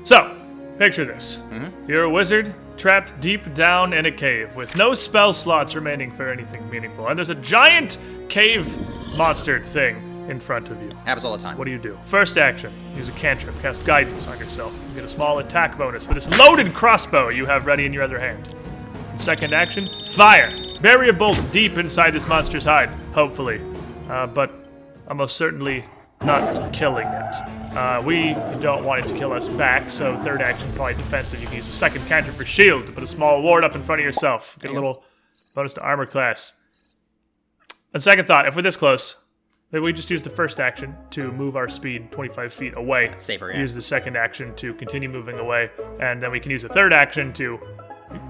So, picture this. You're a wizard trapped deep down in a cave with no spell slots remaining for anything meaningful. And there's a giant cave monster thing in front of you. Happens all the time. What do you do? First action, use a cantrip, cast guidance on yourself. You get a small attack bonus for this loaded crossbow you have ready in your other hand. Second action, fire. Bury a bolt deep inside this monster's hide, hopefully. But almost certainly not killing it. We don't want it to kill us back, so third action, probably defensive. You can use a second cantrip for shield to put a small ward up in front of yourself. Get a little bonus to armor class. And second thought, if we're this close, maybe we just use the first action to move our speed 25 feet away. That's safer, yeah. Use the second action to continue moving away, and then we can use the third action to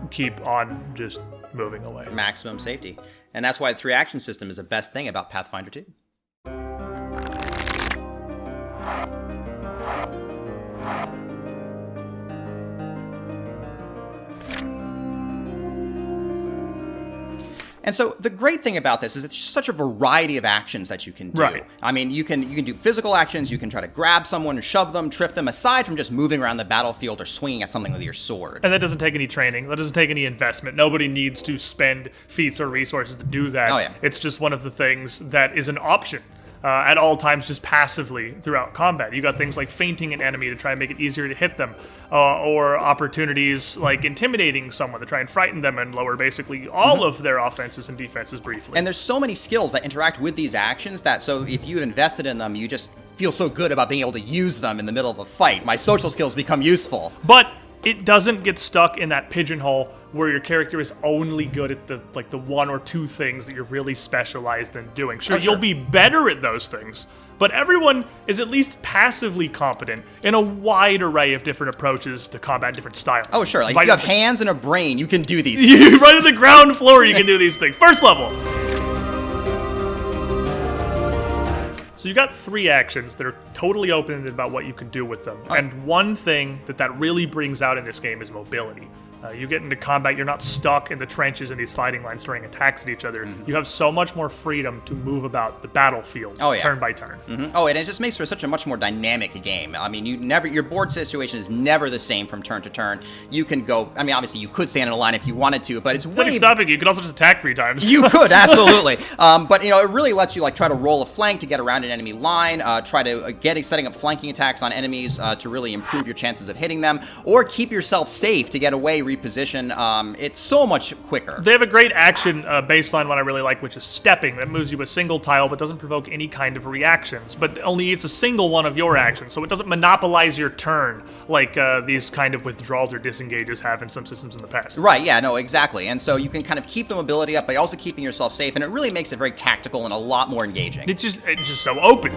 keep on just moving away. Maximum safety. And that's why the 3-action system is the best thing about Pathfinder 2. And so the great thing about this is it's such a variety of actions that you can do. Right. I mean, you can do physical actions, you can try to grab someone, shove them, trip them, aside from just moving around the battlefield or swinging at something with your sword. And that doesn't take any training. That doesn't take any investment. Nobody needs to spend feats or resources to do that. Oh, yeah. It's just one of the things that is an option. At all times, just passively throughout combat. You got things like feinting an enemy to try and make it easier to hit them, or opportunities like intimidating someone to try and frighten them and lower basically all of their offenses and defenses briefly. And there's so many skills that interact with these actions that, so if you invested in them, you just feel so good about being able to use them in the middle of a fight. My social skills become useful. But it doesn't get stuck in that pigeonhole where your character is only good at the one or two things that you're really specialized in doing. Sure, you'll be better at those things, but everyone is at least passively competent in a wide array of different approaches to combat, different styles. Oh, sure. Like if you have hands and a brain, you can do these You things. right at the ground floor, you can do these things. First level. So you got 3 actions that are totally open about what you can do with them. And one thing that really brings out in this game is mobility. You get into combat, you're not stuck in the trenches in these fighting lines throwing attacks at each other. You have so much more freedom to move about the battlefield turn by turn. Oh, and it just makes for such a much more dynamic game. I mean, your board situation is never the same from turn to turn. You can go, I mean, obviously you could stand in a line if you wanted to, but it's way... stopping you. You could also just attack 3 times. You could, absolutely. But, it really lets you, try to roll a flank to get around an enemy line, try to setting up flanking attacks on enemies to really improve your chances of hitting them, or keep yourself safe to get away, reposition. It's so much quicker. They have a great action baseline one I really like, which is stepping. That moves you a single tile but doesn't provoke any kind of reactions, but only it's a single one of your actions, so it doesn't monopolize your turn like these kind of withdrawals or disengages have in some systems in the past. Right, yeah, no, exactly. And so you can kind of keep the mobility up by also keeping yourself safe, and it really makes it very tactical and a lot more engaging. It's just so open.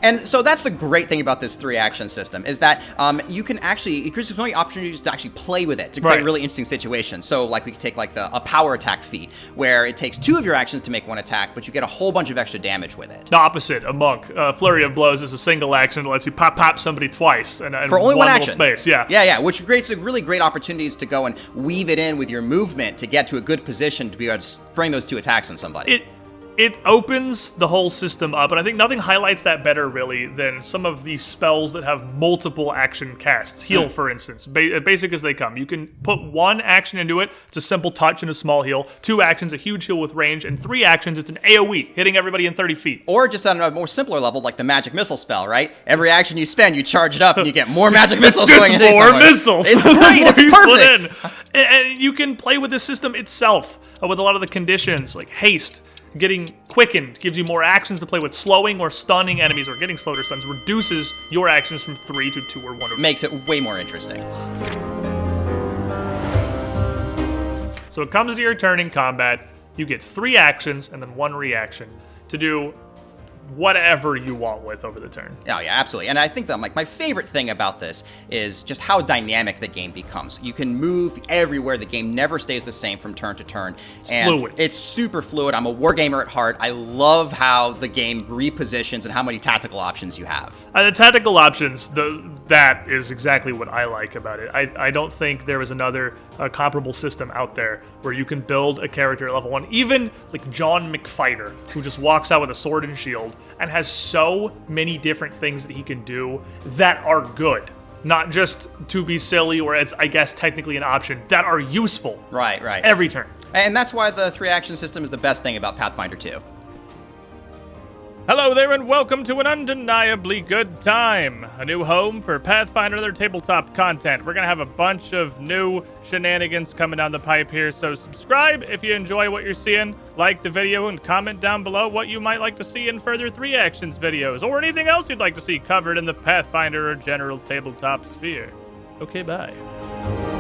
And so that's the great thing about this 3-action system, is that you can actually, it gives you so many opportunities to actually play with it, to create really interesting situations. So we could take a power attack feat, where it takes 2 of your actions to make 1 attack, but you get a whole bunch of extra damage with it. The opposite, a monk. Flurry of Blows is a single action that lets you pop somebody twice. And for only 1 action. Space, yeah. Yeah, which creates really great opportunities to go and weave it in with your movement to get to a good position to be able to spring those 2 attacks on somebody. It opens the whole system up, and I think nothing highlights that better, really, than some of these spells that have multiple action casts. Heal, for instance. Basic as they come. You can put 1 action into it. It's a simple touch and a small heal. 2 actions, a huge heal with range. And 3 actions, it's an AoE, hitting everybody in 30 feet. Or just on a more simpler level, like the magic missile spell, right? Every action you spend, you charge it up, and you get more magic missiles going in. It's just more missiles. It's great. It's perfect. And you can play with the system itself with a lot of the conditions, like haste. Getting quickened gives you more actions to play with. Slowing or stunning enemies, or getting slowed or stunned, reduces your actions from 3 to 2 or 1. Makes it way more interesting. So it comes to your turn in combat. You get 3 actions and then 1 reaction to do whatever you want with over the turn. Oh yeah, absolutely. And I think that my favorite thing about this is just how dynamic the game becomes. You can move everywhere. The game never stays the same from turn to turn. It's fluid. It's super fluid. I'm a wargamer at heart. I love how the game repositions and how many tactical options you have. The tactical options, that is exactly what I like about it. I don't think there is another comparable system out there where you can build a character at level 1, even like John McFighter, who just walks out with a sword and shield, world and has so many different things that he can do that are good. Not just to be silly, or it's, I guess, technically an option, that are useful. Right. Every turn. And that's why the 3-action system is the best thing about Pathfinder 2. Hello there, and welcome to an undeniably good time. A new home for Pathfinder and other tabletop content. We're going to have a bunch of new shenanigans coming down the pipe here, so subscribe if you enjoy what you're seeing, like the video, and comment down below what you might like to see in further 3-actions videos, or anything else you'd like to see covered in the Pathfinder or general tabletop sphere. Okay, bye.